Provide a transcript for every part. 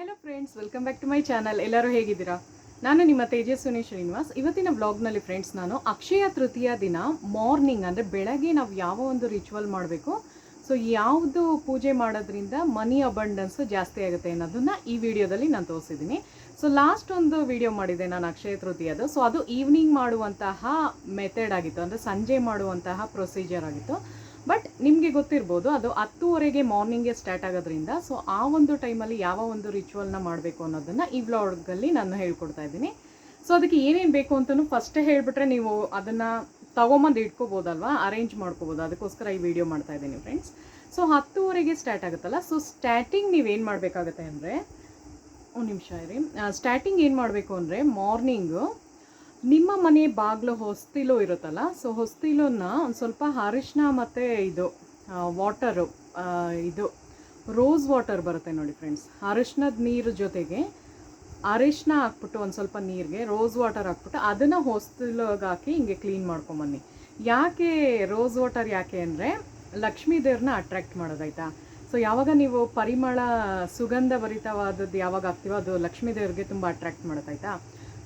Hello friends, welcome back to my channel. ಎಲ್ಲರೂ ಹೇಗಿದ್ದೀರಾ? ನಾನು ನಿಮ್ಮ ತೇಜಸ್ವಿನಿ ಶ್ರೀನಿವಾಸ್. ಇವತ್ತಿನ ಬ್ಲಾಗ್ನಲ್ಲಿ ಫ್ರೆಂಡ್ಸ್, ನಾನು ಅಕ್ಷಯ ತೃತೀಯ ದಿನ ಮಾರ್ನಿಂಗ್ ಅಂದರೆ ಬೆಳಗ್ಗೆ ನಾವು ಯಾವ ಒಂದು ರಿಚುವಲ್ ಮಾಡಬೇಕು, ಸೊ ಯಾವುದು ಪೂಜೆ ಮಾಡೋದ್ರಿಂದ ಮನಿ ಅಬಂಡೆನ್ಸು ಜಾಸ್ತಿ ಆಗುತ್ತೆ ಅನ್ನೋದನ್ನು ಈ ವಿಡಿಯೋದಲ್ಲಿ ನಾನು ತೋರಿಸಿದ್ದೀನಿ. ಸೊ ಲಾಸ್ಟ್ ಒಂದು ವಿಡಿಯೋ ಮಾಡಿದೆ ನಾನು ಅಕ್ಷಯ ತೃತೀಯದು. ಸೊ ಅದು ಈವ್ನಿಂಗ್ ಮಾಡುವಂತಹ ಮೆಥಡ್ ಆಗಿತ್ತು, ಅಂದರೆ ಸಂಜೆ ಮಾಡುವಂತಹ ಪ್ರೊಸೀಜರ್ ಆಗಿತ್ತು. ಬಟ್ ನಿಮಗೆ ಗೊತ್ತಿರ್ಬೋದು, ಅದು 10:30ಗೆ ಮಾರ್ನಿಂಗ್ಗೆ ಸ್ಟಾರ್ಟ್ ಆಗೋದ್ರಿಂದ ಸೊ ಆ ಒಂದು ಟೈಮಲ್ಲಿ ಯಾವ ಒಂದು ರಿಚುವಲ್ನ ಮಾಡಬೇಕು ಅನ್ನೋದನ್ನು ಈ ವ್ಲಾಗಲ್ಲಿ ನಾನು ಹೇಳ್ಕೊಡ್ತಾ ಇದ್ದೀನಿ. ಸೊ ಅದಕ್ಕೆ ಏನೇನು ಬೇಕು ಅಂತಲೂ ಫಸ್ಟೇ ಹೇಳಿಬಿಟ್ರೆ ನೀವು ಅದನ್ನು ತೊಗೊಂಬಂದು ಇಟ್ಕೋಬೋದಲ್ವಾ, ಅರೇಂಜ್ ಮಾಡ್ಕೋಬೋದು. ಅದಕ್ಕೋಸ್ಕರ ಈ ವಿಡಿಯೋ ಮಾಡ್ತಾ ಇದ್ದೀನಿ ಫ್ರೆಂಡ್ಸ್. ಸೊ 10:30ಗೆ ಸ್ಟಾರ್ಟ್ ಆಗುತ್ತಲ್ಲ, ಸೊ ಸ್ಟಾರ್ಟಿಂಗ್ ನೀವೇನು ಮಾಡಬೇಕಾಗತ್ತೆ ಅಂದರೆ, ಒಂದು ನಿಮಿಷ ಇರಿ. ಸ್ಟಾರ್ಟಿಂಗ್ ಏನು ಮಾಡಬೇಕು ಅಂದರೆ, ಮಾರ್ನಿಂಗು ನಿಮ್ಮ ಮನೆ ಬಾಗಿಲು ಹೊಸ್ತಿಲು ಇರುತ್ತಲ್ಲ, ಸೊ ಹೊಸ್ತಿಲನ್ನ ಒಂದು ಸ್ವಲ್ಪ ಅರಿಶಿನ ಮತ್ತು ಇದು ವಾಟರು, ಇದು ರೋಸ್ ವಾಟರ್ ಬರುತ್ತೆ ನೋಡಿ ಫ್ರೆಂಡ್ಸ್, ಅರಿಶಿನದ ನೀರು ಜೊತೆಗೆ ಅರಿಶಿನ ಹಾಕ್ಬಿಟ್ಟು ಒಂದು ಸ್ವಲ್ಪ ನೀರಿಗೆ ರೋಸ್ ವಾಟರ್ ಹಾಕ್ಬಿಟ್ಟು ಅದನ್ನು ಹೊಸ್ತಿಲಿಗೆ ಹಾಕಿ ಹಿಂಗೆ ಕ್ಲೀನ್ ಮಾಡ್ಕೊಂಬನ್ನಿ. ಯಾಕೆ ರೋಸ್ ವಾಟರ್ ಯಾಕೆ ಅಂದರೆ, ಲಕ್ಷ್ಮೀ ದೇವ್ರನ್ನ ಅಟ್ರ್ಯಾಕ್ಟ್ ಮಾಡೋದಾಯ್ತಾ. ಸೊ ಯಾವಾಗ ನೀವು ಪರಿಮಳ ಸುಗಂಧ ಭರಿತವಾದದ್ದು ಯಾವಾಗ ಹಾಕ್ತೀವೋ ಅದು ಲಕ್ಷ್ಮೀ ದೇವ್ರಿಗೆ ತುಂಬ ಅಟ್ರ್ಯಾಕ್ಟ್ ಮಾಡೋದಾಯ್ತಾ.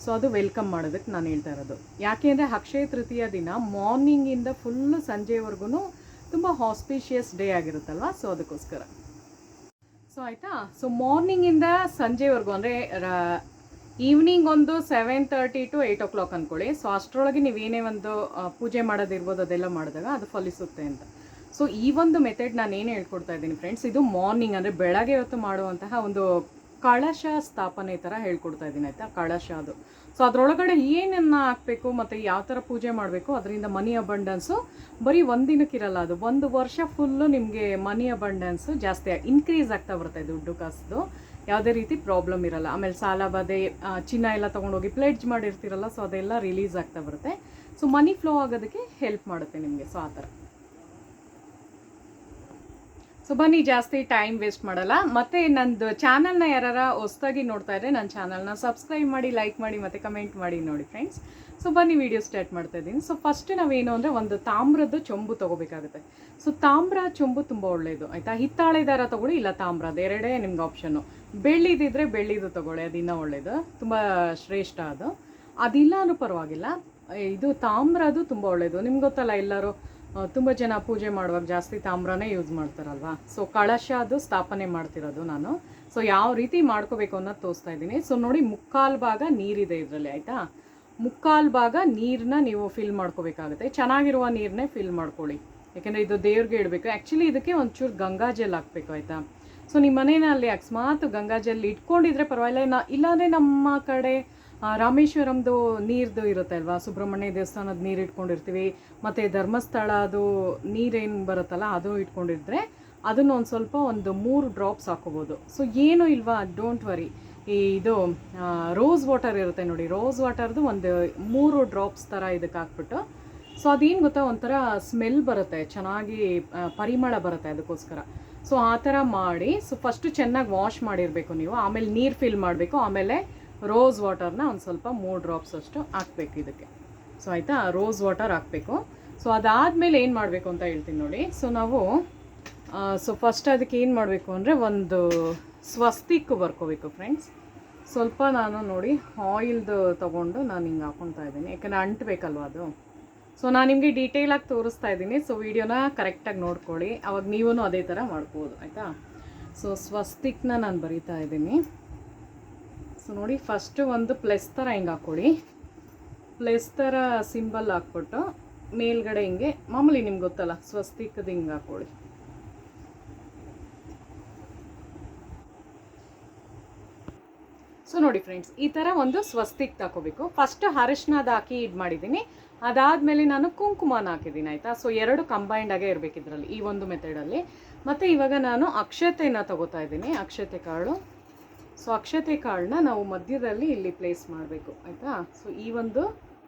ಸೊ ಅದು ವೆಲ್ಕಮ್ ಮಾಡೋದಕ್ಕೆ ನಾನು ಹೇಳ್ತಾ ಇರೋದು. ಯಾಕೆ ಅಂದರೆ ಅಕ್ಷಯ ತೃತೀಯ ದಿನ ಮಾರ್ನಿಂಗಿಂದ ಫುಲ್ಲು ಸಂಜೆವರೆಗೂ ತುಂಬ ಹಾಸ್ಪಿಷಿಯಸ್ ಡೇ ಆಗಿರುತ್ತಲ್ವ, ಸೊ ಅದಕ್ಕೋಸ್ಕರ. ಸೊ ಆಯಿತಾ. ಸೊ ಮಾರ್ನಿಂಗಿಂದ ಸಂಜೆವರೆಗೂ ಅಂದರೆ ಈವ್ನಿಂಗ್ ಒಂದು 7:30 to 8 o'clock ಅಂದ್ಕೊಳ್ಳಿ. ಸೊ ಅಷ್ಟರೊಳಗೆ ನೀವೇನೇ ಒಂದು ಪೂಜೆ ಮಾಡೋದಿರ್ಬೋದು ಅದೆಲ್ಲ ಮಾಡಿದಾಗ ಅದು ಫಲಿಸುತ್ತೆ ಅಂತ. ಸೊ ಈ ಒಂದು ಮೆಥಡ್ ನಾನು ಏನು ಹೇಳ್ಕೊಡ್ತಾ ಇದ್ದೀನಿ ಫ್ರೆಂಡ್ಸ್, ಇದು ಮಾರ್ನಿಂಗ್ ಅಂದರೆ ಬೆಳಗ್ಗೆ ಹೊತ್ತು ಮಾಡುವಂತಹ ಒಂದು ಕಳಶ ಸ್ಥಾಪನೆ ಥರ ಹೇಳ್ಕೊಡ್ತಾ ಇದ್ದೀನಿ ಆಯಿತಾ. ಕಳಶ ಅದು. ಸೊ ಅದರೊಳಗಡೆ ಏನನ್ನು ಹಾಕಬೇಕು ಮತ್ತು ಯಾವ ಥರ ಪೂಜೆ ಮಾಡಬೇಕು, ಅದರಿಂದ ಮನಿ ಅಬಂಡೆನ್ಸು ಬರೀ ಒಂದಿನಕ್ಕಿರಲ್ಲ, ಅದು ಒಂದು ವರ್ಷ ಫುಲ್ಲು ನಿಮಗೆ ಮನಿ ಅಬಂಡೆನ್ಸು ಜಾಸ್ತಿ ಇನ್ಕ್ರೀಸ್ ಆಗ್ತಾ ಬರುತ್ತೆ. ದುಡ್ಡು ಕಾಸು ಯಾವುದೇ ರೀತಿ ಪ್ರಾಬ್ಲಮ್ ಇರಲ್ಲ. ಆಮೇಲೆ ಸಾಲ ಬಾಧೆ, ಚಿನ್ನ ಎಲ್ಲ ತೊಗೊಂಡೋಗಿ ಪ್ಲೆಡ್ಜ್ ಮಾಡಿರ್ತೀರಲ್ಲ, ಸೊ ಅದೆಲ್ಲ ರಿಲೀಸ್ ಆಗ್ತಾ ಬರುತ್ತೆ. ಸೊ ಮನಿ ಫ್ಲೋ ಆಗೋದಕ್ಕೆ ಹೆಲ್ಪ್ ಮಾಡುತ್ತೆ ನಿಮಗೆ. ಸೊ ಆ ಥರ. ಸೊ ಬನ್ನಿ, ಜಾಸ್ತಿ ಟೈಮ್ ವೇಸ್ಟ್ ಮಾಡಲ್ಲ. ಮತ್ತು ನಂದು ಚಾನಲ್ನ ಯಾರು ಹೊಸ್ದಾಗಿ ನೋಡ್ತಾ ಇದ್ದರೆ ನನ್ನ ಚಾನಲ್ನ ಸಬ್ಸ್ಕ್ರೈಬ್ ಮಾಡಿ, ಲೈಕ್ ಮಾಡಿ ಮತ್ತು ಕಮೆಂಟ್ ಮಾಡಿ ನೋಡಿ ಫ್ರೆಂಡ್ಸ್. ಸೊ ಬನ್ನಿ, ವಿಡಿಯೋ ಸ್ಟಾರ್ಟ್ ಮಾಡ್ತಾ ಇದ್ದೀನಿ. ಸೊ ಫಸ್ಟ್ ನಾವೇನು ಅಂದರೆ ಒಂದು ತಾಮ್ರದ್ದು ಚೊಂಬು ತೊಗೋಬೇಕಾಗುತ್ತೆ. ಸೊ ತಾಮ್ರ ಚೊಂಬು ತುಂಬ ಒಳ್ಳೆಯದು ಆಯಿತಾ. ಹಿತ್ತಾಳೆ ದಾರ ತೊಗೊಳ್ಳಿ, ಇಲ್ಲ ತಾಮ್ರ, ಎರಡೇ ನಿಮ್ಗೆ ಆಪ್ಷನ್ನು. ಬೆಳ್ಳಿದಿದ್ರೆ ಬೆಳ್ಳಿದು ತೊಗೊಳ್ಳಿ, ಅದು ಇನ್ನೂ ಒಳ್ಳೆಯದು, ತುಂಬ ಶ್ರೇಷ್ಠ ಅದು. ಅದಿಲ್ಲ ಅನ್ನೂ ಪರವಾಗಿಲ್ಲ, ಇದು ತಾಮ್ರದು ತುಂಬ ಒಳ್ಳೆಯದು. ನಿಮ್ಗೆ ಗೊತ್ತಲ್ಲ, ಎಲ್ಲರೂ ತುಂಬ ಜನ ಪೂಜೆ ಮಾಡುವಾಗ ಜಾಸ್ತಿ ತಾಮ್ರನೇ ಯೂಸ್ ಮಾಡ್ತಾರಲ್ವ. ಸೊ ಕಳಶ ಅದು ಸ್ಥಾಪನೆ ಮಾಡ್ತಿರೋದು ನಾನು. ಸೊ ಯಾವ ರೀತಿ ಮಾಡ್ಕೋಬೇಕು ಅನ್ನೋದು ತೋರಿಸ್ತಾ ಇದ್ದೀನಿ. ಸೊ ನೋಡಿ, ಮುಕ್ಕಾಲು ಭಾಗ ನೀರಿದೆ ಇದರಲ್ಲಿ ಆಯಿತಾ. ಮುಕ್ಕಾಲು ಭಾಗ ನೀರನ್ನ ನೀವು ಫಿಲ್ ಮಾಡ್ಕೋಬೇಕಾಗುತ್ತೆ. ಚೆನ್ನಾಗಿರುವ ನೀರನ್ನೇ ಫಿಲ್ ಮಾಡ್ಕೊಳ್ಳಿ, ಯಾಕೆಂದರೆ ಇದು ದೇವ್ರಿಗೆ ಇಡಬೇಕು. ಆ್ಯಕ್ಚುಲಿ ಇದಕ್ಕೆ ಒಂಚೂರು ಗಂಗಾಜಲ್ ಹಾಕಬೇಕು ಆಯಿತಾ. ಸೊ ನಿಮ್ಮ ಮನೆಯಲ್ಲಿ ಅಕಸ್ಮಾತ್ ಗಂಗಾಜಲ್ ಇಟ್ಕೊಂಡಿದ್ರೆ ಪರವಾಗಿಲ್ಲ, ಇಲ್ಲಾಂದರೆ ನಮ್ಮ ಕಡೆ ರಾಮೇಶ್ವರಂದು ನೀರ್ದು ಇರುತ್ತೆ ಅಲ್ವಾ, ಸುಬ್ರಹ್ಮಣ್ಯ ದೇವಸ್ಥಾನದ ನೀರು ಇಟ್ಕೊಂಡಿರ್ತೀವಿ, ಮತ್ತು ಧರ್ಮಸ್ಥಳ ಅದು ನೀರೇನು ಬರುತ್ತಲ್ಲ ಅದು ಇಟ್ಕೊಂಡಿದ್ರೆ ಅದನ್ನು ಒಂದು ಸ್ವಲ್ಪ ಒಂದು 3 ಡ್ರಾಪ್ಸ್ ಹಾಕೋಬೋದು. ಸೊ ಏನೂ ಇಲ್ವಾ, ಡೋಂಟ್ ವರಿ. ಇದು ರೋಸ್ ವಾಟರ್ ಇರುತ್ತೆ ನೋಡಿ, ರೋಸ್ ವಾಟರ್ದು ಒಂದು 3 ಡ್ರಾಪ್ಸ್ ಥರ ಇದಕ್ಕೆ ಹಾಕ್ಬಿಟ್ಟು, ಸೊ ಅದೇನು ಗೊತ್ತಾ, ಒಂಥರ ಸ್ಮೆಲ್ ಬರುತ್ತೆ, ಚೆನ್ನಾಗಿ ಪರಿಮಳ ಬರುತ್ತೆ, ಅದಕ್ಕೋಸ್ಕರ. ಸೊ ಆ ಥರ ಮಾಡಿ, ಸೊ ಫಸ್ಟು ಚೆನ್ನಾಗಿ ವಾಶ್ ಮಾಡಿರಬೇಕು ನೀವು. ಆಮೇಲೆ ನೀರು ಫಿಲ್ ಮಾಡಬೇಕು. ಆಮೇಲೆ ರೋಸ್ ವಾಟರ್ನ ಒಂದು ಸ್ವಲ್ಪ 3 ಡ್ರಾಪ್ಸ್ ಅಷ್ಟು ಹಾಕಬೇಕು ಇದಕ್ಕೆ. ಸೊ ಆಯಿತಾ, ರೋಸ್ ವಾಟರ್ ಹಾಕಬೇಕು. ಸೊ ಅದಾದಮೇಲೆ ಏನು ಮಾಡಬೇಕು ಅಂತ ಹೇಳ್ತೀನಿ ನೋಡಿ. ಸೊ ನಾವು ಫಸ್ಟ್ ಅದಕ್ಕೆ ಏನು ಮಾಡಬೇಕು ಅಂದರೆ, ಒಂದು ಸ್ವಸ್ತಿಕ್ ಬರ್ಕೋಬೇಕು ಫ್ರೆಂಡ್ಸ್. ಸ್ವಲ್ಪ ನಾನು ನೋಡಿ ಆಯಿಲ್ದು ತೊಗೊಂಡು ನಾನು ಹಿಂಗೆ ಹಾಕ್ಕೊತಾ ಇದ್ದೀನಿ, ಯಾಕಂದರೆ ಅಂಟಬೇಕಲ್ವ ಅದು. ಸೊ ನಾನು ನಿಮಗೆ ಡೀಟೇಲಾಗಿ ತೋರಿಸ್ತಾ ಇದ್ದೀನಿ. ಸೊ ವೀಡಿಯೋನ ಕರೆಕ್ಟಾಗಿ ನೋಡ್ಕೊಳ್ಳಿ, ಅವಾಗ ನೀವೂ ಅದೇ ಥರ ಮಾಡ್ಬೋದು ಆಯಿತಾ. ಸೊ ಸ್ವಸ್ತಿಕ್ನ ನಾನು ಬರೀತಾ ಇದ್ದೀನಿ. ಸೊ ನೋಡಿ, ಫಸ್ಟು ಒಂದು ಪ್ಲಸ್ ಥರ ಹಿಂಗೆ ಹಾಕ್ಕೊಳ್ಳಿ. ಪ್ಲಸ್ ಥರ ಸಿಂಬಲ್ ಹಾಕ್ಬಿಟ್ಟು ಮೇಲ್ಗಡೆ ಹಿಂಗೆ ಮಾಮೂಲಿ ನಿಮ್ಗೆ ಗೊತ್ತಲ್ಲ ಸ್ವಸ್ತಿಕದ ಹಿಂಗೆ ಹಾಕ್ಕೊಳ್ಳಿ. ಸೊ ನೋಡಿ ಫ್ರೆಂಡ್ಸ್, ಈ ಥರ ಒಂದು ಸ್ವಸ್ತಿಕ್ ಹಾಕೋಬೇಕು. ಫಸ್ಟ್ ಅರಿಶಿನದ ಹಾಕಿ ಇದು ಮಾಡಿದ್ದೀನಿ. ಅದಾದಮೇಲೆ ನಾನು ಕುಂಕುಮನ ಹಾಕಿದ್ದೀನಿ ಆಯಿತಾ. ಸೊ 2 ಕಂಬೈಂಡ್ ಆಗೇ ಇರಬೇಕು ಇದರಲ್ಲಿ, ಈ ಒಂದು ಮೆಥಡಲ್ಲಿ. ಮತ್ತು ಇವಾಗ ನಾನು ಅಕ್ಷತೆನ ತಗೋತಾ ಇದ್ದೀನಿ, ಅಕ್ಷತೆ ಕಾಳು. ಸೊ ಅಕ್ಷತೆ ಕಾಳನ್ನ ನಾವು ಮಧ್ಯದಲ್ಲಿ ಇಲ್ಲಿ ಪ್ಲೇಸ್ ಮಾಡಬೇಕು ಆಯಿತಾ. ಸೊ ಈ ಒಂದು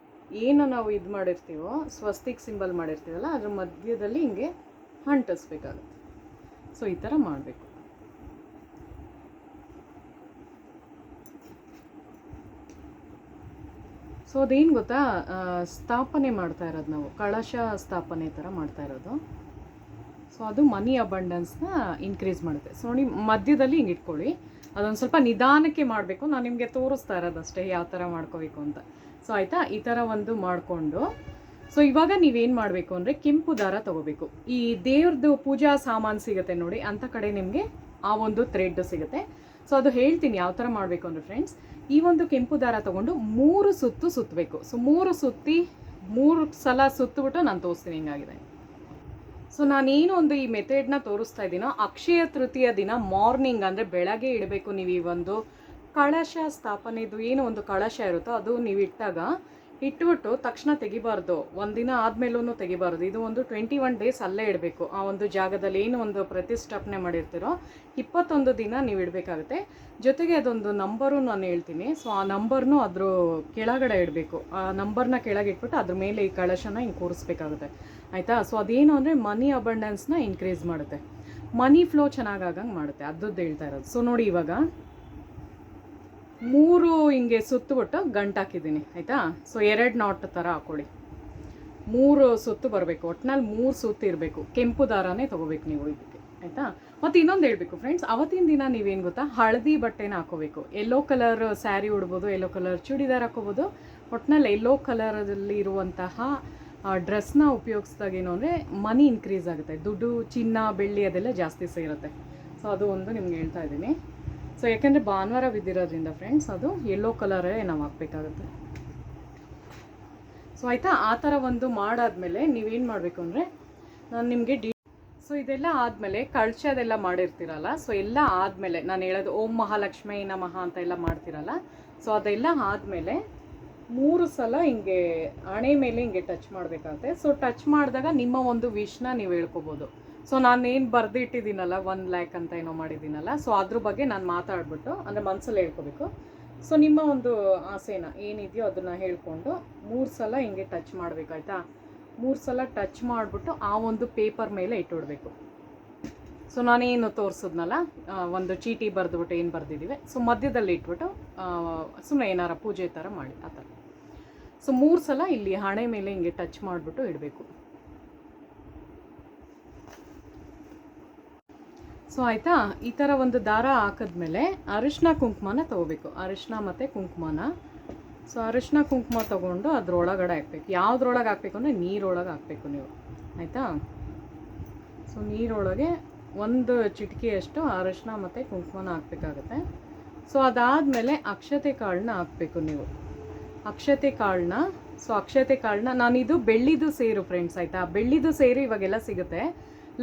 ಏನು ನಾವು ಇದು ಮಾಡಿರ್ತೀವೋ, ಸ್ವಸ್ತಿಕ್ ಸಿಂಬಲ್ ಮಾಡಿರ್ತೀವಲ್ಲ, ಅದ್ರ ಮಧ್ಯದಲ್ಲಿ ಹಿಂಗೆ ಅಂಟಿಸ್ಬೇಕಾಗುತ್ತೆ. ಸೊ ಈ ಥರ ಮಾಡಬೇಕು. ಸೊ ಅದೇನು ಗೊತ್ತಾ, ಸ್ಥಾಪನೆ ಮಾಡ್ತಾ ಇರೋದು ನಾವು, ಕಳಶ ಸ್ಥಾಪನೆ ಥರ ಮಾಡ್ತಾ ಇರೋದು. ಸೊ ಅದು ಮನಿ ಅಬಂಡೆನ್ಸ್ನ ಇನ್ಕ್ರೀಸ್ ಮಾಡುತ್ತೆ. ಸೊ ನೋಡಿ, ಮಧ್ಯದಲ್ಲಿ ಹಿಂಗೆ ಇಟ್ಕೊಳ್ಳಿ. ಅದೊಂದು ಸ್ವಲ್ಪ ನಿಧಾನಕ್ಕೆ ಮಾಡಬೇಕು. ನಾನು ನಿಮಗೆ ತೋರಿಸ್ತಾ ಇರೋದಷ್ಟೇ ಯಾವ ಥರ ಮಾಡ್ಕೋಬೇಕು ಅಂತ. ಸೊ ಆಯಿತಾ, ಈ ಥರ ಒಂದು ಮಾಡಿಕೊಂಡು ಸೊ ಇವಾಗ ನೀವೇನು ಮಾಡಬೇಕು ಅಂದರೆ ಕೆಂಪು ದಾರ ತೊಗೋಬೇಕು. ಈ ದೇವ್ರದ್ದು ಪೂಜಾ ಸಾಮಾನು ಸಿಗುತ್ತೆ ನೋಡಿ, ಅಂಥ ಕಡೆ ನಿಮಗೆ ಆ ಒಂದು ಥ್ರೆಡ್ ಸಿಗುತ್ತೆ. ಸೊ ಅದು ಹೇಳ್ತೀನಿ ಯಾವ ಥರ ಮಾಡಬೇಕು ಅಂದರೆ ಫ್ರೆಂಡ್ಸ್, ಈ ಒಂದು ಕೆಂಪು ದಾರ ತೊಗೊಂಡು 3 ಸುತ್ತು ಸುತ್ತಬೇಕು. ಸೊ 3 ಸಲ ಸುತ್ತಬಿಟ್ಟು ನಾನು ತೋರಿಸ್ತೀನಿ ಹಿಂಗಾಗಿದೆ. ಸೊ ನಾನೇನು ಒಂದು ಈ ಮೆಥಡ್ನ ತೋರಿಸ್ತಾ ಇದ್ದೀನೋ, ಅಕ್ಷಯ ತೃತೀಯ ದಿನ ಮಾರ್ನಿಂಗ್ ಅಂದರೆ ಬೆಳಗ್ಗೆ ಇಡಬೇಕು. ನೀವು ಈ ಒಂದು ಕಳಶ ಸ್ಥಾಪನೆದು ಏನು ಒಂದು ಕಳಶ ಇರುತ್ತೋ ಅದು ನೀವು ಇಟ್ಬಿಟ್ಟು ತಕ್ಷಣ ತೆಗಿಬಾರ್ದು, ಒಂದಿನ ಆದಮೇಲೂ ತೆಗಿಬಾರ್ದು. ಇದು ಒಂದು 21 ಡೇಸ್ ಅಲ್ಲೇ ಇಡಬೇಕು. ಆ ಒಂದು ಜಾಗದಲ್ಲಿ ಏನು ಒಂದು ಪ್ರತಿಷ್ಠಾಪನೆ ಮಾಡಿರ್ತೀರೋ 21 ದಿನ ನೀವು ಇಡಬೇಕಾಗುತ್ತೆ. ಜೊತೆಗೆ ಅದೊಂದು ನಂಬರು ನಾನು ಹೇಳ್ತೀನಿ. ಸೊ ಆ ನಂಬರ್ನು ಅದ್ರ ಕೆಳಗಡೆ ಇಡಬೇಕು. ಆ ನಂಬರ್ನ ಕೆಳಗೆ ಇಟ್ಬಿಟ್ಟು ಅದ್ರ ಮೇಲೆ ಈ ಕಳಶನ ಹಿಂಗೆ ಕೂರಿಸ್ಬೇಕಾಗುತ್ತೆ, ಆಯಿತಾ. ಸೊ ಅದೇನು ಅಂದರೆ ಮನಿ ಅಬಂಡೆನ್ಸ್ನ ಇನ್ಕ್ರೀಸ್ ಮಾಡುತ್ತೆ, ಮನಿ ಫ್ಲೋ ಚೆನ್ನಾಗಾಗಂಗೆ ಮಾಡುತ್ತೆ, ಅದ್ರದ್ದು ಹೇಳ್ತಾ ಇರೋದು. ಸೊ ನೋಡಿ, ಇವಾಗ 3 ಹಿಂಗೆ ಸುತ್ತಬಿಟ್ಟು ಗಂಟು ಹಾಕಿದ್ದೀನಿ, ಆಯಿತಾ. ಸೊ 2 ನಾಟ್ ಥರ ಹಾಕ್ಕೊಳ್ಳಿ. 3 ಸುತ್ತು ಬರಬೇಕು, ಒಟ್ಟಿನಲ್ಲಿ 3 ಸುತ್ತು ಇರಬೇಕು. ಕೆಂಪು ದಾರನೇ ತೊಗೋಬೇಕು ನೀವು ಇದಕ್ಕೆ, ಆಯಿತಾ. ಮತ್ತು ಇನ್ನೊಂದು ಹೇಳಬೇಕು ಫ್ರೆಂಡ್ಸ್, ಅವತ್ತಿನ ದಿನ ನೀವೇನು ಗೊತ್ತಾ, ಹಳದಿ ಬಟ್ಟೆನ ಹಾಕೋಬೇಕು. ಯೆಲ್ಲೋ ಕಲರ್ ಸ್ಯಾರಿ ಉಡ್ಬೋದು, ಯೆಲ್ಲೋ ಕಲರ್ ಚೂಡಿದಾರ್ ಹಾಕೋಬೋದು. ಒಟ್ಟಿನಲ್ಲಿ ಯೆಲ್ಲೋ ಕಲರಲ್ಲಿ ಇರುವಂತಹ ಡ್ರೆಸ್ನ ಉಪಯೋಗಿಸಿದಾಗೇನು ಅಂದರೆ ಮನಿ ಇನ್ಕ್ರೀಸ್ ಆಗುತ್ತೆ, ದುಡ್ಡು ಚಿನ್ನ ಬೆಳ್ಳಿ ಅದೆಲ್ಲ ಜಾಸ್ತಿ ಸೇರುತ್ತೆ. ಸೊ ಅದು ಒಂದು ನಿಮ್ಗೆ ಹೇಳ್ತಾ ಇದ್ದೀನಿ. ಸೊ ಯಾಕೆಂದರೆ ಭಾನುವಾರ ಬಿದ್ದಿರೋದ್ರಿಂದ ಫ್ರೆಂಡ್ಸ್ ಅದು ಯೆಲ್ಲೋ ಕಲರೇ ನಾವು ಹಾಕಬೇಕಾಗುತ್ತೆ. ಸೊ ಆಯಿತಾ, ಆ ಥರ ಒಂದು ಮಾಡಾದಮೇಲೆ ನೀವೇನು ಮಾಡಬೇಕು ಅಂದರೆ ನಾನು ನಿಮಗೆ ಸೊ ಇದೆಲ್ಲ ಆದಮೇಲೆ ಕಳಶದೆಲ್ಲ ಮಾಡಿರ್ತೀರಲ್ಲ, ಸೊ ಎಲ್ಲ ಆದಮೇಲೆ ನಾನು ಹೇಳೋದು ಓಂ ಮಹಾಲಕ್ಷ್ಮೀ ನಮಃ ಅಂತ ಎಲ್ಲ ಮಾಡ್ತಿರಲ್ಲ, ಸೊ ಅದೆಲ್ಲ ಆದಮೇಲೆ 3 ಸಲ ಹಿಂಗೆ ಹಣೆ ಮೇಲೆ ಹಿಂಗೆ ಟಚ್ ಮಾಡಬೇಕಾಗುತ್ತೆ. ಸೊ ಟಚ್ ಮಾಡಿದಾಗ ನಿಮ್ಮ ಒಂದು ವಿಶ್ನ ನೀವು ಹೇಳ್ಕೊಬೋದು. ಸೊ ನಾನೇನು ಬರೆದಿಟ್ಟಿದ್ದೀನಲ್ಲ 1 ಲ್ಯಾಕ್ ಅಂತ ಏನೋ ಮಾಡಿದ್ದೀನಲ್ಲ, ಸೊ ಅದ್ರ ಬಗ್ಗೆ ನಾನು ಮಾತಾಡ್ಬಿಟ್ಟು ಅಂದರೆ ಮನಸ್ಸಲ್ಲಿ ಹೇಳ್ಕೊಬೇಕು. ಸೊ ನಿಮ್ಮ ಒಂದು ಆಸೆನ ಏನಿದೆಯೋ ಅದನ್ನು ಹೇಳ್ಕೊಂಡು 3 ಸಲ ಹಿಂಗೆ ಟಚ್ ಮಾಡಬೇಕಾಯ್ತಾ. 3 ಸಲ ಟಚ್ ಮಾಡಿಬಿಟ್ಟು ಆ ಒಂದು ಪೇಪರ್ ಮೇಲೆ ಇಟ್ಬಿಡ್ಬೇಕು. ಸೊ ನಾನೇನು ತೋರಿಸಿದ್ನಲ್ಲ ಒಂದು ಚೀಟಿ ಬರೆದ್ಬಿಟ್ಟು ಏನು ಬರೆದಿದ್ದೀವಿ, ಸೊ ಮಧ್ಯದಲ್ಲಿ ಇಟ್ಬಿಟ್ಟು ಸುಮ್ಮನೆ ಏನಾರ ಪೂಜೆ ಥರ ಮಾಡಿ ಆ ಥರ. ಸೊ 3 ಸಲ ಇಲ್ಲಿ ಹಣೆ ಮೇಲೆ ಹಿಂಗೆ ಟಚ್ ಮಾಡಿಬಿಟ್ಟು ಇಡಬೇಕು. ಸೊ ಆಯಿತಾ, ಈ ಥರ ಒಂದು ದಾರ ಹಾಕಿದ್ಮೇಲೆ ಅರಿಶಿನ ಕುಂಕುಮನ ತೊಗೋಬೇಕು. ಅರಿಶಿನ ಮತ್ತು ಕುಂಕುಮನ, ಸೊ ಅರಿಶಿನ ಕುಂಕುಮ ತೊಗೊಂಡು ಅದ್ರೊಳಗಡೆ ಹಾಕ್ಬೇಕು. ಯಾವುದ್ರೊಳಗೆ ಹಾಕಬೇಕು ಅಂದರೆ ನೀರೊಳಗೆ ಹಾಕಬೇಕು ನೀವು, ಆಯಿತಾ. ಸೊ ನೀರೊಳಗೆ 1 ಚಿಟಿಕೆಯಷ್ಟು ಅರಿಶಿನ ಮತ್ತು ಕುಂಕುಮನ ಹಾಕಬೇಕಾಗತ್ತೆ. ಸೊ ಅದಾದಮೇಲೆ ಅಕ್ಷತೆ ಕಾಳನ್ನ ಹಾಕಬೇಕು ನೀವು, ಅಕ್ಷತೆ ಕಾಳನ್ನ. ಸೊ ಅಕ್ಷತೆ ಕಾಳನ್ನ ನಾನಿದು ಬೆಳ್ಳಿದು ಸೇರು ಫ್ರೆಂಡ್ಸ್, ಆಯಿತಾ. ಬೆಳ್ಳಿದು ಸೇರು ಇವಾಗೆಲ್ಲ ಸಿಗುತ್ತೆ.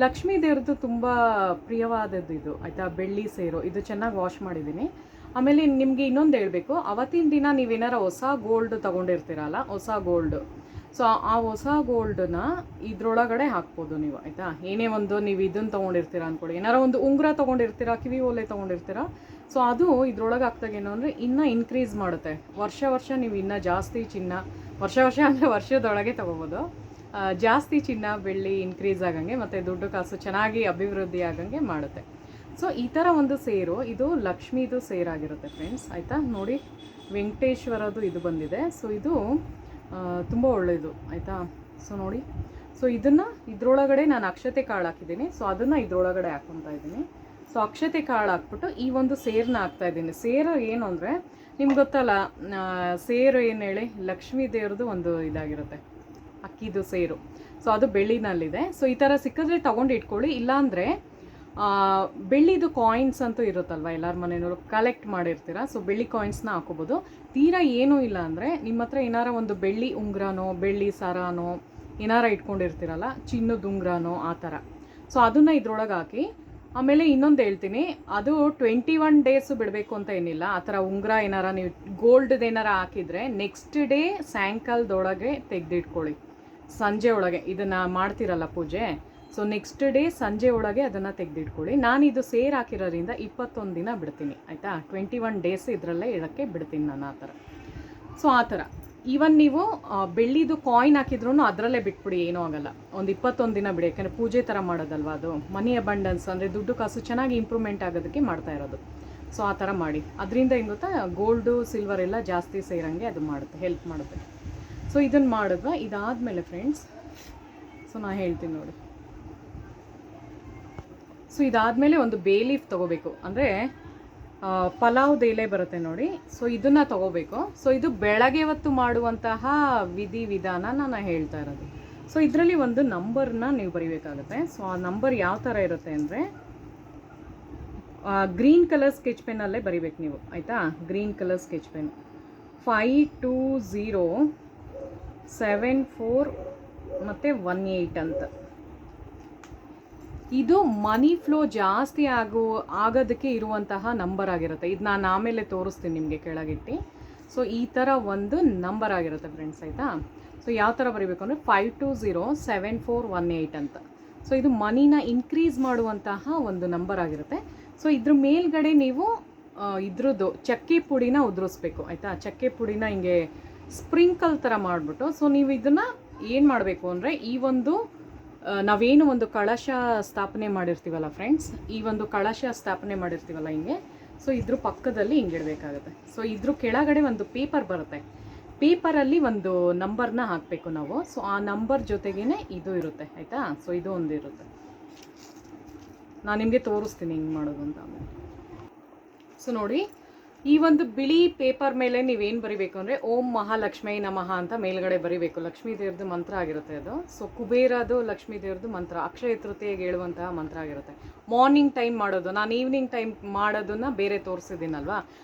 ಲಕ್ಷ್ಮೀ ದೇವ್ರದ್ದು ತುಂಬ ಪ್ರಿಯವಾದದ್ದು ಇದು, ಆಯಿತಾ. ಬೆಳ್ಳಿ ಸೇರು ಇದು ಚೆನ್ನಾಗಿ ವಾಶ್ ಮಾಡಿದ್ದೀನಿ. ಆಮೇಲೆ ನಿಮಗೆ ಇನ್ನೊಂದು ಹೇಳಬೇಕು, ಅವತ್ತಿನ ದಿನ ನೀವೇನಾರ ಹೊಸ ಗೋಲ್ಡ್ ತೊಗೊಂಡಿರ್ತೀರಲ್ಲ, ಹೊಸ ಗೋಲ್ಡು, ಸೊ ಆ ಹೊಸ ಗೋಲ್ಡನ್ನ ಇದ್ರೊಳಗಡೆ ಹಾಕ್ಬೋದು ನೀವು, ಆಯಿತಾ. ಏನೇ ಒಂದು ನೀವು ಇದನ್ನು ತೊಗೊಂಡಿರ್ತೀರ ಅಂದ್ಕೊಳ್ಳಿ, ಏನಾರ ಒಂದು ಉಂಗುರ ತೊಗೊಂಡಿರ್ತೀರ, ಕಿವಿ ಓಲೆ ತೊಗೊಂಡಿರ್ತೀರ, ಸೊ ಅದು ಇದ್ರೊಳಗೆ ಹಾಕ್ದಾಗ ಏನು ಅಂದರೆ ಇನ್ನೂ ಇನ್ಕ್ರೀಸ್ ಮಾಡುತ್ತೆ. ವರ್ಷ ನೀವು ಇನ್ನೂ ಜಾಸ್ತಿ ಚಿನ್ನ, ವರ್ಷ ಅಂದರೆ ವರ್ಷದೊಳಗೆ ತೊಗೋಬೋದು, ಜಾಸ್ತಿ ಚಿನ್ನ ಬೆಳ್ಳಿ ಇನ್ಕ್ರೀಸ್ ಆಗಂಗೆ ಮತ್ತು ದುಡ್ಡು ಕಾಸು ಚೆನ್ನಾಗಿ ಅಭಿವೃದ್ಧಿ ಆಗಂಗೆ ಮಾಡುತ್ತೆ. ಸೊ ಈ ಥರ ಒಂದು ಸೇರು ಇದು ಲಕ್ಷ್ಮೀದು ಸೇರಾಗಿರುತ್ತೆ ಫ್ರೆಂಡ್ಸ್, ಆಯಿತಾ. ನೋಡಿ ವೆಂಕಟೇಶ್ವರದು ಇದು ಬಂದಿದೆ. ಸೊ ಇದು ತುಂಬ ಒಳ್ಳೆಯದು, ಆಯಿತಾ. ಸೊ ನೋಡಿ, ಸೊ ಇದನ್ನು ಇದರೊಳಗಡೆ ನಾನು ಅಕ್ಷತೆ ಕಾಳು ಹಾಕಿದ್ದೀನಿ. ಸೊ ಅದನ್ನು ಇದರೊಳಗಡೆ ಹಾಕ್ಕೊತಾ ಇದ್ದೀನಿ. ಸೊ ಅಕ್ಷತೆ ಕಾಳು ಹಾಕ್ಬಿಟ್ಟು ಈ ಒಂದು ಸೇರನ್ನ ಹಾಕ್ತಾಯಿದ್ದೀನಿ. ಸೇರು ಏನು ಅಂದರೆ ನಿಮ್ಗೆ ಗೊತ್ತಲ್ಲ, ಸೇರು ಏನು ಹೇಳಿ ಲಕ್ಷ್ಮೀ ದೇವ್ರದ್ದು ಒಂದು ಇದಾಗಿರುತ್ತೆ, ಅಕ್ಕಿದು ಸೇರು. ಸೊ ಅದು ಬೆಳ್ಳಿನಲ್ಲಿದೆ. ಸೊ ಈ ಥರ ಸಿಕ್ಕಿದ್ರೆ ತೊಗೊಂಡು ಇಟ್ಕೊಳ್ಳಿ. ಇಲ್ಲಾಂದರೆ ಬೆಳ್ಳಿದು ಕಾಯಿನ್ಸ್ ಅಂತೂ ಇರುತ್ತಲ್ವ, ಎಲ್ಲರ ಮನೆಯವರು ಕಲೆಕ್ಟ್ ಮಾಡಿರ್ತೀರ. ಸೊ ಬೆಳ್ಳಿ ಕಾಯಿನ್ಸ್ನ ಹಾಕೋಬೋದು. ತೀರಾ ಏನೂ ಇಲ್ಲ ಅಂದರೆ ನಿಮ್ಮ ಹತ್ರ ಏನಾರ ಒಂದು ಬೆಳ್ಳಿ ಉಂಗುರನೋ ಬೆಳ್ಳಿ ಸರಾನೋ ಏನಾರ ಇಟ್ಕೊಂಡಿರ್ತೀರಲ್ಲ, ಚಿನ್ನದ ಉಂಗುರನೋ ಆ ಥರ, ಸೊ ಅದನ್ನು ಇದ್ರೊಳಗೆ ಹಾಕಿ. ಆಮೇಲೆ ಇನ್ನೊಂದು ಹೇಳ್ತೀನಿ, ಅದು 21 ಡೇಸು ಬಿಡಬೇಕು ಅಂತ ಏನಿಲ್ಲ. ಆ ಥರ ಉಂಗುರ ಏನಾರ ನೀವು ಗೋಲ್ಡ್ದು ಏನಾರ ಹಾಕಿದರೆ ನೆಕ್ಸ್ಟ್ ಡೇ ಸಾಯಂಕಾಲದೊಳಗೆ ತೆಗೆದಿಟ್ಕೊಳ್ಳಿ, ಸಂಜೆ ಒಳಗೆ ಇದನ್ನು ಮಾಡ್ತಿರಲ್ಲ ಪೂಜೆ. ಸೊ ನೆಕ್ಸ್ಟ್ ಡೇ ಸಂಜೆ ಒಳಗೆ ಅದನ್ನು ತೆಗೆದಿಟ್ಕೊಳ್ಳಿ. ನಾನಿದು ಸೇರು ಹಾಕಿರೋದ್ರಿಂದ 21 ದಿನ ಬಿಡ್ತೀನಿ, ಆಯಿತಾ. 21 ಡೇಸ್ ಇದರಲ್ಲೇ ಇಡೋಕ್ಕೆ ಬಿಡ್ತೀನಿ ನಾನು ಆ ಥರ. ಸೊ ಆ ಥರ ಈವನ್ ನೀವು ಬೆಳ್ಳಿದು ಕಾಯಿನ್ ಹಾಕಿದ್ರೂ ಅದರಲ್ಲೇ ಬಿಟ್ಬಿಡಿ, ಏನೂ ಆಗಲ್ಲ. ಒಂದು 21 ದಿನ ಬಿಡಿ, ಯಾಕಂದರೆ ಪೂಜೆ ಥರ ಮಾಡೋದಲ್ವ ಅದು. ಮನಿ ಅಬಂಡೆನ್ಸ್ ಅಂದರೆ ದುಡ್ಡು ಕಾಸು ಚೆನ್ನಾಗಿ ಇಂಪ್ರೂವ್ಮೆಂಟ್ ಆಗೋದಕ್ಕೆ ಮಾಡ್ತಾ ಇರೋದು. ಸೊ ಆ ಥರ ಮಾಡಿ. ಅದರಿಂದ ಏನು ಗೊತ್ತಾ, ಗೋಲ್ಡು ಸಿಲ್ವರ್ ಎಲ್ಲ ಜಾಸ್ತಿ ಸೇರಂಗೆ ಅದು ಮಾಡುತ್ತೆ, ಹೆಲ್ಪ್ ಮಾಡುತ್ತೆ. ಸೊ ಇದನ್ನು ಮಾಡಿದ್ವಾ. ಇದಾದಮೇಲೆ ಫ್ರೆಂಡ್ಸ್, ಸೊ ನಾನು ಹೇಳ್ತೀನಿ ನೋಡಿ. ಸೊ ಇದಾದಮೇಲೆ ಒಂದು ಬೇ ಲೀಫ್ ತೊಗೋಬೇಕು. ಅಂದರೆ ಪಲಾವ್ದು ಎಲೆ ಬರುತ್ತೆ ನೋಡಿ. ಸೊ ಇದನ್ನು ತೊಗೋಬೇಕು. ಸೊ ಇದು ಬೆಳಗ್ಗೆ ಹೊತ್ತು ಮಾಡುವಂತಹ ವಿಧಾನ ನಾನು ಹೇಳ್ತಾ ಇರೋದು. ಸೊ ಇದರಲ್ಲಿ ಒಂದು ನಂಬರ್ನ ನೀವು ಬರಿಬೇಕಾಗುತ್ತೆ. ಸೊ ಆ ನಂಬರ್ ಯಾವ ಥರ ಇರುತ್ತೆ ಅಂದರೆ ಗ್ರೀನ್ ಕಲರ್ ಸ್ಕೆಚ್ ಪೆನ್ನಲ್ಲೇ ಬರಿಬೇಕು ನೀವು, ಆಯಿತಾ. ಗ್ರೀನ್ ಕಲರ್ ಸ್ಕೆಚ್ ಪೆನ್ 5207 ಮತ್ತು 18 ಅಂತ. ಇದು ಮನಿ ಫ್ಲೋ ಜಾಸ್ತಿ ಆಗೋದಕ್ಕೆ ಇರುವಂತಹ ನಂಬರ್ ಆಗಿರುತ್ತೆ. ಇದು ನಾನು ಆಮೇಲೆ ತೋರಿಸ್ತೀನಿ ನಿಮಗೆ ಕೆಳಗಿಟ್ಟು. ಸೊ ಈ ಥರ ಒಂದು ನಂಬರ್ ಆಗಿರುತ್ತೆ ಫ್ರೆಂಡ್ಸ್, ಆಯಿತಾ. ಸೊ ಯಾವ ಥರ ಬರೀಬೇಕು ಅಂದರೆ 5207 ಅಂತ. ಸೊ ಇದು ಮನಿನ ಇನ್ಕ್ರೀಸ್ ಮಾಡುವಂತಹ ಒಂದು ನಂಬರ್ ಆಗಿರುತ್ತೆ. ಸೊ ಇದ್ರ ಮೇಲ್ಗಡೆ ನೀವು ಇದ್ರದ್ದು ಚಕ್ಕೆ ಪುಡಿನ ಉದುರಿಸ್ಬೇಕು, ಆಯಿತಾ. ಚಕ್ಕೆ ಪುಡಿನ ಹಿಂಗೆ ಸ್ಪ್ರಿಂಕಲ್ ಥರ ಮಾಡಿಬಿಟ್ಟು, ಸೊ ನೀವು ಇದನ್ನು ಏನು ಮಾಡಬೇಕು ಅಂದರೆ ಈ ಒಂದು ನಾವೇನು ಒಂದು ಕಳಶ ಸ್ಥಾಪನೆ ಮಾಡಿರ್ತೀವಲ್ಲ ಫ್ರೆಂಡ್ಸ್, ಈ ಒಂದು ಕಳಶ ಸ್ಥಾಪನೆ ಮಾಡಿರ್ತೀವಲ್ಲ ಹಿಂಗೆ, ಸೊ ಇದ್ರ ಪಕ್ಕದಲ್ಲಿ ಹಿಂಗೆ ಇಡಬೇಕಾಗುತ್ತೆ. ಸೊ ಇದ್ರ ಕೆಳಗಡೆ ಒಂದು ಪೇಪರ್ ಬರುತ್ತೆ, ಪೇಪರಲ್ಲಿ ಒಂದು ನಂಬರ್ನ ಹಾಕಬೇಕು ನಾವು. ಸೊ ಆ ನಂಬರ್ ಜೊತೆಗೇ ಇದು ಇರುತ್ತೆ, ಆಯಿತಾ. ಸೊ ಇದು ಒಂದು ಇರುತ್ತೆ, ನಾನು ನಿಮಗೆ ತೋರಿಸ್ತೀನಿ ಹಿಂಗೆ ಮಾಡೋದು ಅಂತ ಆಮೇಲೆ. ಸೊ ನೋಡಿ, ಈ ಒಂದು ಬಿಳಿ ಪೇಪರ್ ಮೇಲೆ ನೀವೇನು ಬರಿಬೇಕು ಅಂದರೆ ಓಂ ಮಹಾಲಕ್ಷ್ಮೀ ನಮಃ ಅಂತ ಮೇಲ್ಗಡೆ ಬರಿಬೇಕು. ಲಕ್ಷ್ಮೀ ದೇವ್ರದ್ದು ಮಂತ್ರ ಆಗಿರುತ್ತೆ ಅದು. ಸೊ ಕುಬೇರದು ಲಕ್ಷ್ಮೀ ದೇವ್ರದ್ದು ಮಂತ್ರ, ಅಕ್ಷಯ ತೃತೀಯೆಗೆ ಹೇಳುವಂತಹ ಮಂತ್ರ ಆಗಿರುತ್ತೆ. ಮಾರ್ನಿಂಗ್ ಟೈಮ್ ಮಾಡೋದು, ನಾನು ಈವ್ನಿಂಗ್ ಟೈಮ್ ಮಾಡೋದನ್ನು ಬೇರೆ ತೋರಿಸಿದ್ದೀನಲ್ವಾ,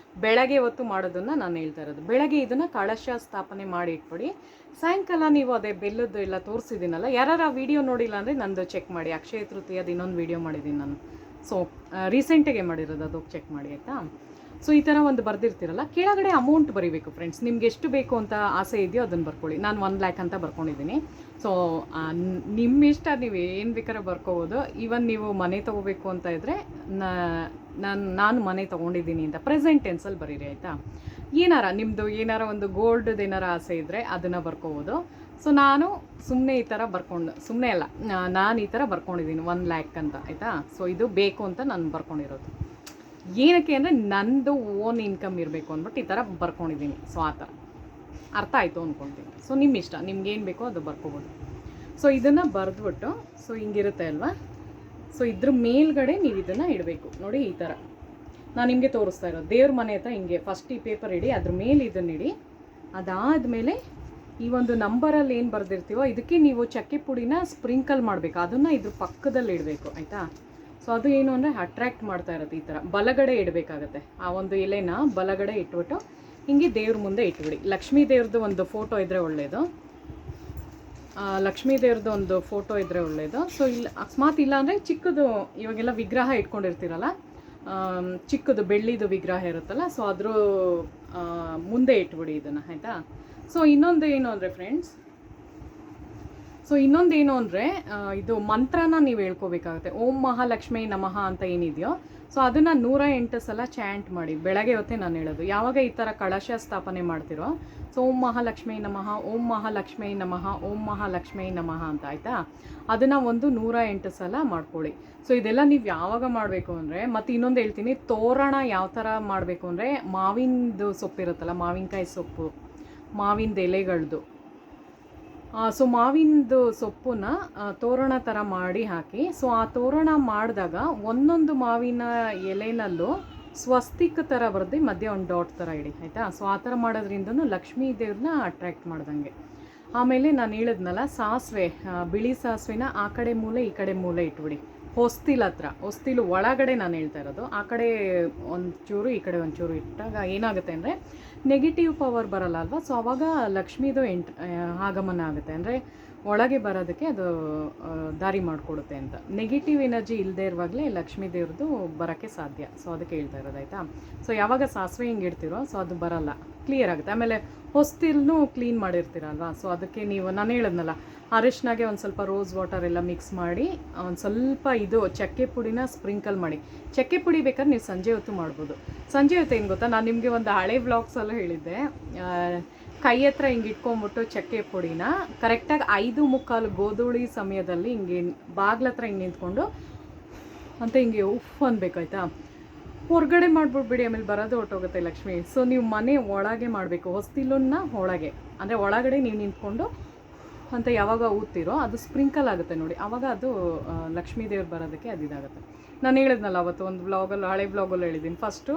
ಬೆಳಗ್ಗೆ ಹೊತ್ತು ಮಾಡೋದನ್ನು ನಾನು ಹೇಳ್ತಾ ಇರೋದು. ಬೆಳಗ್ಗೆ ಇದನ್ನು ಕಳಶ ಸ್ಥಾಪನೆ ಮಾಡಿ ಇಟ್ಬಿಡಿ. ಸಾಯಂಕಾಲ ನೀವು ಅದೇ ಬೆಲ್ಲದ್ದು ಎಲ್ಲ ತೋರಿಸಿದ್ದೀನಲ್ಲ, ಯಾರು ಆ ವಿಡಿಯೋ ನೋಡಿಲ್ಲ ಅಂದರೆ ನಂದು ಚೆಕ್ ಮಾಡಿ. ಅಕ್ಷಯ ತೃತೀಯದ ಇನ್ನೊಂದು ವಿಡಿಯೋ ಮಾಡಿದ್ದೀನಿ ನಾನು. ಸೊ ರೀಸೆಂಟಿಗೆ ಮಾಡಿರೋದು, ಅದು ಚೆಕ್ ಮಾಡಿ, ಆಯಿತಾ. ಸೊ ಈ ಥರ ಒಂದು ಬರೆದಿರ್ತೀರಲ್ಲ, ಕೆಳಗಡೆ ಅಮೌಂಟ್ ಬರೀಬೇಕು ಫ್ರೆಂಡ್ಸ್. ನಿಮ್ಗೆ ಎಷ್ಟು ಬೇಕು ಅಂತ ಆಸೆ ಇದೆಯೋ ಅದನ್ನು ಬರ್ಕೊಳ್ಳಿ. ನಾನು 1 lakh ಅಂತ ಬರ್ಕೊಂಡಿದ್ದೀನಿ. ಸೊ ನಿಮ್ಮ ಇಷ್ಟ, ನೀವು ಏನು ಬೇಕಾದ್ರೆ ಬರ್ಕೋಬೋದು. ಈವನ್ ನೀವು ಮನೆ ತೊಗೋಬೇಕು ಅಂತ ಇದ್ದರೆ ನಾನು ಮನೆ ತೊಗೊಂಡಿದ್ದೀನಿ ಅಂತ ಪ್ರೆಸೆಂಟ್ ಟೆನ್ಸಲ್ಲಿ ಬರೀರಿ, ಆಯಿತಾ. ನಿಮ್ಮದು ಏನಾರ ಒಂದು ಗೋಲ್ಡ್ದು ಏನಾರ ಆಸೆ ಇದ್ದರೆ ಅದನ್ನು ಬರ್ಕೋಬೋದು. ಸೊ ನಾನು ಸುಮ್ಮನೆ ಈ ಥರ ಸುಮ್ಮನೆ ಅಲ್ಲ, ನಾನು ಈ ಥರ ಬರ್ಕೊಂಡಿದ್ದೀನಿ 1 lakh ಅಂತ, ಆಯಿತಾ. ಸೊ ಇದು ಬೇಕು ಅಂತ ನಾನು ಬರ್ಕೊಂಡಿರೋದು. ಏನಕ್ಕೆ ಅಂದರೆ ನಂದು ಓನ್ ಇನ್ಕಮ್ ಇರಬೇಕು ಅಂದ್ಬಿಟ್ಟು ಈ ಥರ ಬರ್ಕೊಂಡಿದ್ದೀನಿ. ಸೊ ಆ ಥರ ಅರ್ಥ ಆಯಿತು ಅಂದ್ಕೊಳ್ತೀನಿ. ಸೊ ನಿಮ್ಮ ಇಷ್ಟ, ನಿಮ್ಗೇನು ಬೇಕೋ ಅದು ಬರ್ಕೋಬೋದು. ಸೊ ಇದನ್ನು ಬರೆದ್ಬಿಟ್ಟು, ಸೊ ಹಿಂಗಿರುತ್ತೆ ಅಲ್ವಾ. ಸೊ ಇದ್ರ ಮೇಲ್ಗಡೆ ನೀವು ಇದನ್ನು ಇಡಬೇಕು ನೋಡಿ, ಈ ಥರ ನಾನು ನಿಮಗೆ ತೋರಿಸ್ತಾ ಇರೋದು. ದೇವ್ರ ಮನೆ ಹತ್ರ ಹಿಂಗೆ ಫಸ್ಟ್ ಈ ಪೇಪರ್ ಇಡಿ, ಅದ್ರ ಮೇಲೆ ಇದನ್ನು ಇಡಿ. ಅದಾದಮೇಲೆ ಈ ಒಂದು ನಂಬರಲ್ಲಿ ಏನು ಬರೆದಿರ್ತೀವೋ ಇದಕ್ಕೆ ನೀವು ಚಕ್ಕೆ ಪುಡಿನ ಸ್ಪ್ರಿಂಕಲ್ ಮಾಡಬೇಕು, ಅದನ್ನು ಇದ್ರ ಪಕ್ಕದಲ್ಲಿ ಇಡಬೇಕು, ಆಯಿತಾ. ಸೊ ಅದು ಏನು ಅಂದರೆ ಅಟ್ರ್ಯಾಕ್ಟ್ ಮಾಡ್ತಾ ಇರುತ್ತೆ. ಈ ಥರ ಬಲಗಡೆ ಇಡಬೇಕಾಗತ್ತೆ. ಆ ಒಂದು ಎಲೆನ ಬಲಗಡೆ ಇಟ್ಬಿಟ್ಟು ಹಿಂಗೆ ದೇವ್ರ ಮುಂದೆ ಇಟ್ಬಿಡಿ. ಲಕ್ಷ್ಮೀ ದೇವ್ರದ್ದು ಒಂದು ಫೋಟೋ ಇದ್ದರೆ ಒಳ್ಳೆಯದು. ಲಕ್ಷ್ಮೀ ದೇವ್ರದ್ದು ಒಂದು ಫೋಟೋ ಇದ್ದರೆ ಒಳ್ಳೆಯದು. ಸೊ ಇಲ್ಲ, ಅಕಸ್ಮಾತ್ ಇಲ್ಲ ಅಂದರೆ ಚಿಕ್ಕದು, ಇವಾಗೆಲ್ಲ ವಿಗ್ರಹ ಇಟ್ಕೊಂಡಿರ್ತೀರಲ್ಲ, ಚಿಕ್ಕದು ಬೆಳ್ಳಿದು ವಿಗ್ರಹ ಇರುತ್ತಲ್ಲ, ಸೊ ಅದ್ರ ಮುಂದೆ ಇಟ್ಬಿಡಿ ಇದನ್ನು, ಆಯಿತಾ. ಸೊ ಇನ್ನೊಂದು ಏನು ಅಂದರೆ ಫ್ರೆಂಡ್ಸ್, ಇದು ಮಂತ್ರನ ನೀವು ಹೇಳ್ಕೋಬೇಕಾಗುತ್ತೆ. ಓಂ ಮಹಾಲಕ್ಷ್ಮೀ ನಮಃ ಅಂತ ಏನಿದೆಯೋ, ಸೊ ಅದನ್ನು 108 ಸಲ ಚಾಂಟ್ ಮಾಡಿ. ಬೆಳಗ್ಗೆ ಹೊತ್ತೇ ನಾನು ಹೇಳೋದು, ಯಾವಾಗ ಈ ಥರ ಕಳಶ ಸ್ಥಾಪನೆ ಮಾಡ್ತಿರೋ, ಸೊ ಓಂ ಮಹಾಲಕ್ಷ್ಮೀ ನಮಃ, ಓಂ ಮಹಾಲಕ್ಷ್ಮೀ ನಮಃ, ಓಂ ಮಹಾಲಕ್ಷ್ಮೀ ನಮಃ ಅಂತ, ಆಯಿತಾ. ಅದನ್ನು ಒಂದು 108 ಸಲ ಮಾಡ್ಕೊಳ್ಳಿ. ಸೊ ಇದೆಲ್ಲ ನೀವು ಯಾವಾಗ ಮಾಡಬೇಕು ಅಂದರೆ, ಮತ್ತು ಇನ್ನೊಂದು ಹೇಳ್ತೀನಿ, ತೋರಣ ಯಾವ ಥರ ಮಾಡಬೇಕು ಅಂದರೆ, ಮಾವಿನದು ಸೊಪ್ಪಿರುತ್ತಲ್ಲ, ಮಾವಿನಕಾಯಿ ಸೊಪ್ಪು, ಮಾವಿನದ ಎಲೆಗಳದ್ದು, ಸೊ ಮಾವಿನದು ಸೊಪ್ಪನ್ನ ತೋರಣ ಥರ ಮಾಡಿ ಹಾಕಿ. ಸೊ ಆ ತೋರಣ ಮಾಡಿದಾಗ ಒಂದೊಂದು ಮಾವಿನ ಎಲೆನಲ್ಲೂ ಸ್ವಸ್ತಿಕ್ ಥರ ಬರೆದು ಮಧ್ಯೆ ಒಂದು ಡಾಟ್ ಥರ ಇಡಿ, ಆಯಿತಾ. ಸೊ ಆ ಥರ ಮಾಡೋದ್ರಿಂದನೂ ಲಕ್ಷ್ಮೀ ದೇವ್ರನ್ನ ಅಟ್ರ್ಯಾಕ್ಟ್ ಮಾಡ್ದಂಗೆ. ಆಮೇಲೆ ನಾನು ಹೇಳಿದ್ನಲ್ಲ, ಸಾಸಿವೆ, ಬಿಳಿ ಸಾಸಿವೆನ ಆ ಕಡೆ ಮೂಲೆ ಈ ಕಡೆ ಮೂಲೆ ಇಟ್ಬಿಡಿ. ಹೊಸ್ತಿಲು ಒಳಗಡೆ ನಾನು ಹೇಳ್ತಾ ಇರೋದು. ಆ ಕಡೆ ಒಂಚೂರು ಈ ಕಡೆ ಒಂಚೂರು ಇಟ್ಟಾಗ ಏನಾಗುತ್ತೆ ಅಂದರೆ ನೆಗೆಟಿವ್ ಪವರ್ ಬರಲ್ಲ ಅಲ್ವಾ. ಸೊ ಆವಾಗ ಲಕ್ಷ್ಮೀದು ಆಗಮನ ಆಗುತ್ತೆ, ಅಂದರೆ ಒಳಗೆ ಬರೋದಕ್ಕೆ ಅದು ದಾರಿ ಮಾಡಿಕೊಡುತ್ತೆ ಅಂತ. ನೆಗೆಟಿವ್ ಎನರ್ಜಿ ಇಲ್ಲದೆ ಇರುವಾಗಲೇ ಲಕ್ಷ್ಮೀ ದೇವ್ರದ್ದು ಬರೋಕ್ಕೆ ಸಾಧ್ಯ. ಸೊ ಅದಕ್ಕೆ ಹೇಳ್ತಾ ಇರೋದು, ಆಯಿತಾ. ಸೊ ಯಾವಾಗ ಸಾಸಿವೆ ಹಿಂಗೆ ಇಡ್ತೀರೋ, ಸೊ ಅದು ಬರಲ್ಲ, ಕ್ಲಿಯರ್ ಆಗುತ್ತೆ. ಆಮೇಲೆ ಹೊಸ್ತಿಲ್ನೂ ಕ್ಲೀನ್ ಮಾಡಿರ್ತೀರಲ್ವಾ, ಸೊ ಅದಕ್ಕೆ ನೀವು ನಾನು ಹೇಳಿದ್ನಲ್ಲ, ಅರಿಶಿನಾಗೆ ಒಂದು ಸ್ವಲ್ಪ ರೋಸ್ ವಾಟರ್ ಎಲ್ಲ ಮಿಕ್ಸ್ ಮಾಡಿ ಒಂದು ಸ್ವಲ್ಪ ಇದು ಚಕ್ಕೆ ಪುಡಿನ ಸ್ಪ್ರಿಂಕಲ್ ಮಾಡಿ. ಚಕ್ಕೆ ಪುಡಿ ಬೇಕಾದ್ರೆ ನೀವು ಸಂಜೆ ಹೊತ್ತು ಮಾಡ್ಬೋದು. ಸಂಜೆ ಹೊತ್ತು ಏನು ಗೊತ್ತಾ, ನಾನು ನಿಮಗೆ ಒಂದು ಹಳೆ ವ್ಲಾಗ್ಸಲ್ಲೂ ಹೇಳಿದ್ದೆ, ಕೈ ಹತ್ರ ಹಿಂಗೆ ಇಟ್ಕೊಂಬಿಟ್ಟು ಚಕ್ಕೆ ಪುಡಿನ ಕರೆಕ್ಟಾಗಿ 5:45 ಗೋಧೂಳಿ ಸಮಯದಲ್ಲಿ ಹಿಂಗೆ ಬಾಗ್ಲ ಹತ್ರ ಹಿಂಗೆ ನಿಂತ್ಕೊಂಡು ಅಂತ ಹಿಂಗೆ ಉಫ್ ಅನ್ಬೇಕಾಯ್ತಾ. ಹೊರಗಡೆ ಮಾಡ್ಬಿಡ್ಬಿಡಿ, ಆಮೇಲೆ ಬರೋದು ಹೊರಟೋಗುತ್ತೆ ಲಕ್ಷ್ಮಿ. ಸೊ ನೀವು ಮನೆ ಒಳಗೆ ಮಾಡಬೇಕು, ಹೊಸ್ತಿಲನ್ನ ಒಳಗೆ, ಅಂದರೆ ಒಳಗಡೆ ನೀವು ನಿಂತ್ಕೊಂಡು ಅಂತ ಯಾವಾಗ ಊದ್ತಿರೋ ಅದು ಸ್ಪ್ರಿಂಕಲ್ ಆಗುತ್ತೆ ನೋಡಿ, ಆವಾಗ ಅದು ಲಕ್ಷ್ಮೀ ದೇವ್ರು ಬರೋದಕ್ಕೆ ಅದು ಇದಾಗುತ್ತೆ. ನಾನು ಹೇಳಿದ್ನಲ್ಲ ಅವತ್ತು ಒಂದು ಬ್ಲಾಗಲ್ಲಿ, ಹಳೆ ಬ್ಲಾಗಲ್ಲಿ ಹೇಳಿದ್ದೀನಿ. ಫಸ್ಟು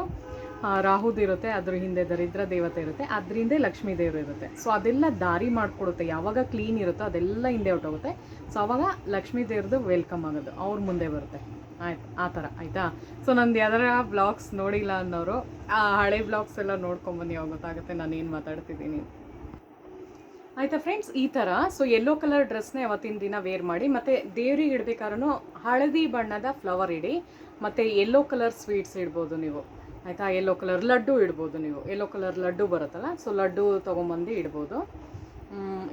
ರಾಹುದಿರುತ್ತೆ, ಅದ್ರ ಹಿಂದೆ ದರಿದ್ರ ದೇವತೆ ಇರುತ್ತೆ, ಅದ್ರ ಹಿಂದೆ ಲಕ್ಷ್ಮೀ ದೇವರು ಇರುತ್ತೆ. ಸೊ ಅದೆಲ್ಲ ದಾರಿ ಮಾಡಿಕೊಡುತ್ತೆ. ಯಾವಾಗ ಕ್ಲೀನ್ ಇರುತ್ತೋ ಅದೆಲ್ಲ ಹಿಂದೆ ಹೊಟ್ಟೋಗುತ್ತೆ. ಸೊ ಆವಾಗ ಲಕ್ಷ್ಮೀ ದೇವ್ರದ್ದು ವೆಲ್ಕಮ್ ಆಗೋದು, ಅವ್ರ ಮುಂದೆ ಬರುತ್ತೆ. ಆಯ್ತು, ಆ ಥರ ಆಯಿತಾ. ಸೊ ನಂದು ಯಾವ್ದಾರ ಬ್ಲಾಗ್ಸ್ ನೋಡಿಲ್ಲ ಅನ್ನೋರು ಆ ಹಳೆ ಬ್ಲಾಗ್ಸ್ ಎಲ್ಲ ನೋಡ್ಕೊಂಬನ್ನಿ, ಅವಾಗ ಗೊತ್ತಾಗುತ್ತೆ ನಾನು ಏನು ಮಾತಾಡ್ತಿದ್ದೀನಿ. ಆಯಿತಾ ಫ್ರೆಂಡ್ಸ್, ಈ ಥರ. ಸೊ ಯೆಲ್ಲೋ ಕಲರ್ ಡ್ರೆಸ್ನೇ ಅವತ್ತಿನ ದಿನ ವೇರ್ ಮಾಡಿ, ಮತ್ತು ದೇವ್ರಿಗೆ ಇಡಬೇಕಾದ್ರೂ ಹಳದಿ ಬಣ್ಣದ ಫ್ಲವರ್ ಇಡಿ, ಮತ್ತು ಯೆಲ್ಲೋ ಕಲರ್ ಸ್ವೀಟ್ಸ್ ಇಡ್ಬೋದು ನೀವು. ಆಯಿತಾ, ಯೆಲ್ಲೋ ಕಲರ್ ಲಡ್ಡು ಇಡ್ಬೋದು ನೀವು. ಯೆಲ್ಲೋ ಕಲರ್ ಲಡ್ಡು ಬರುತ್ತಲ್ಲ, ಸೊ ಲಡ್ಡು ತೊಗೊಂಬಂದು ಇಡ್ಬೋದು.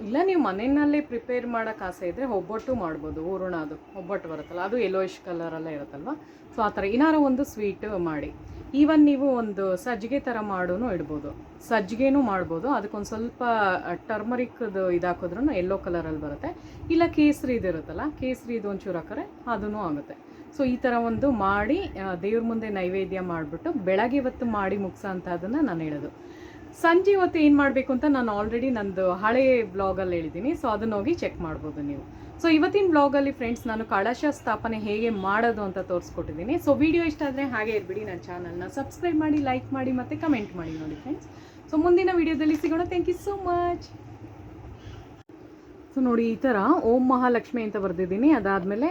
ಇಲ್ಲ ನೀವು ಮನೆಯಲ್ಲೇ ಪ್ರಿಪೇರ್ ಮಾಡೋಕ್ಕೆ ಆಸೆ ಇದ್ದರೆ ಒಬ್ಬಟ್ಟು ಮಾಡ್ಬೋದು. ಹೂರಣ, ಅದು ಒಬ್ಬಟ್ಟು ಬರುತ್ತಲ್ಲ, ಅದು ಯೆಲ್ಲೋಯಿಶ್ ಕಲರಲ್ಲೇ ಇರುತ್ತಲ್ವ. ಸೊ ಆ ಥರ ಏನಾರು ಒಂದು ಸ್ವೀಟ್ ಮಾಡಿ. ಈವನ್ ನೀವು ಒಂದು ಸಜ್ಜಿಗೆ ಥರ ಮಾಡೂ ಇಡ್ಬೋದು, ಸಜ್ಜಿಗೆನೂ ಮಾಡ್ಬೋದು. ಅದಕ್ಕೊಂದು ಸ್ವಲ್ಪ ಟರ್ಮರಿಕ್ದು ಇದಾಕಿದ್ರೂ ಯೆಲ್ಲೋ ಕಲರಲ್ಲಿ ಬರುತ್ತೆ. ಇಲ್ಲ ಕೇಸರಿ ಇದು ಇರುತ್ತಲ್ಲ, ಕೇಸರಿ ಇದು ಒಂಚೂರು ಹಾಕಿದ್ರೆ ಅದೂ ಆಗುತ್ತೆ. ಸೊ ಈ ಥರ ಒಂದು ಮಾಡಿ ದೇವ್ರ ಮುಂದೆ ನೈವೇದ್ಯ ಮಾಡಿಬಿಟ್ಟು ಬೆಳಗ್ಗೆ ಹೊತ್ತು ಮಾಡಿ ಮುಗಿಸೋ ಅಂಥದ್ದನ್ನು ನಾನು ಹೇಳೋದು. ಸಂಜೆ ಹೊತ್ತು ಏನು ಮಾಡಬೇಕು ಅಂತ ನಾನು ಆಲ್ರೆಡಿ ನಂದು ಹಳೆ ಬ್ಲಾಗಲ್ಲಿ ಹೇಳಿದ್ದೀನಿ. ಸೊ ಅದನ್ನ ಹೋಗಿ ಚೆಕ್ ಮಾಡ್ಬೋದು ನೀವು. ಸೊ ಇವತ್ತಿನ ಬ್ಲಾಗಲ್ಲಿ ಫ್ರೆಂಡ್ಸ್ ನಾನು ಕಳಶ ಸ್ಥಾಪನೆ ಹೇಗೆ ಮಾಡೋದು ಅಂತ ತೋರಿಸ್ಕೊಟ್ಟಿದ್ದೀನಿ. ಸೊ ವಿಡಿಯೋ ಇಷ್ಟ ಆದರೆ ಹಾಗೆ ಇರ್ಬಿಡಿ, ನನ್ನ ಚಾನಲ್ನ ಸಬ್ಸ್ಕ್ರೈಬ್ ಮಾಡಿ, ಲೈಕ್ ಮಾಡಿ ಮತ್ತು ಕಮೆಂಟ್ ಮಾಡಿ ನೋಡಿ ಫ್ರೆಂಡ್ಸ್. ಸೊ ಮುಂದಿನ ವಿಡಿಯೋದಲ್ಲಿ ಸಿಗೋಣ. Thank you so much. So ನೋಡಿ, ಈ ಥರ ಓಂ ಮಹಾಲಕ್ಷ್ಮಿ ಅಂತ ಬರೆದಿದ್ದೀನಿ. ಅದಾದಮೇಲೆ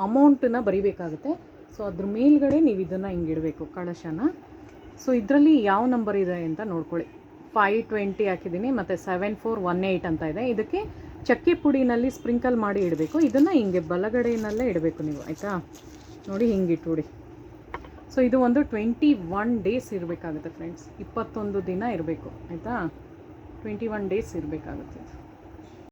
ಅಮೌಂಟನ್ನ ಬರಿಬೇಕಾಗುತ್ತೆ. ಸೊ ಅದ್ರ ಮೇಲ್ಗಡೆ ನೀವು ಇದನ್ನು ಹಿಂಗೆ ಇಡಬೇಕು, ಕಳಶನ. ಸೊ ಇದರಲ್ಲಿ ಯಾವ ನಂಬರ್ ಇದೆ ಅಂತ ನೋಡ್ಕೊಳ್ಳಿ. 520 ಹಾಕಿದ್ದೀನಿ, ಮತ್ತು 7418 ಅಂತ ಇದೆ. ಇದಕ್ಕೆ ಚಕ್ಕೆ ಪುಡಿನಲ್ಲಿ ಸ್ಪ್ರಿಂಕಲ್ ಮಾಡಿ ಇಡಬೇಕು. ಇದನ್ನು ಹಿಂಗೆ ಬಲಗಡೆಯಲ್ಲೇ ಇಡಬೇಕು ನೀವು, ಆಯಿತಾ. ನೋಡಿ ಹಿಂಗೆ ಇಟ್ಟುಬಿಡಿ. ಸೊ ಇದು ಒಂದು 21 ಡೇಸ್ ಇರಬೇಕಾಗುತ್ತೆ ಫ್ರೆಂಡ್ಸ್. 21 ದಿನ ಇರಬೇಕು, ಆಯಿತಾ. 21 ಡೇಸ್ ಇರಬೇಕಾಗುತ್ತೆ.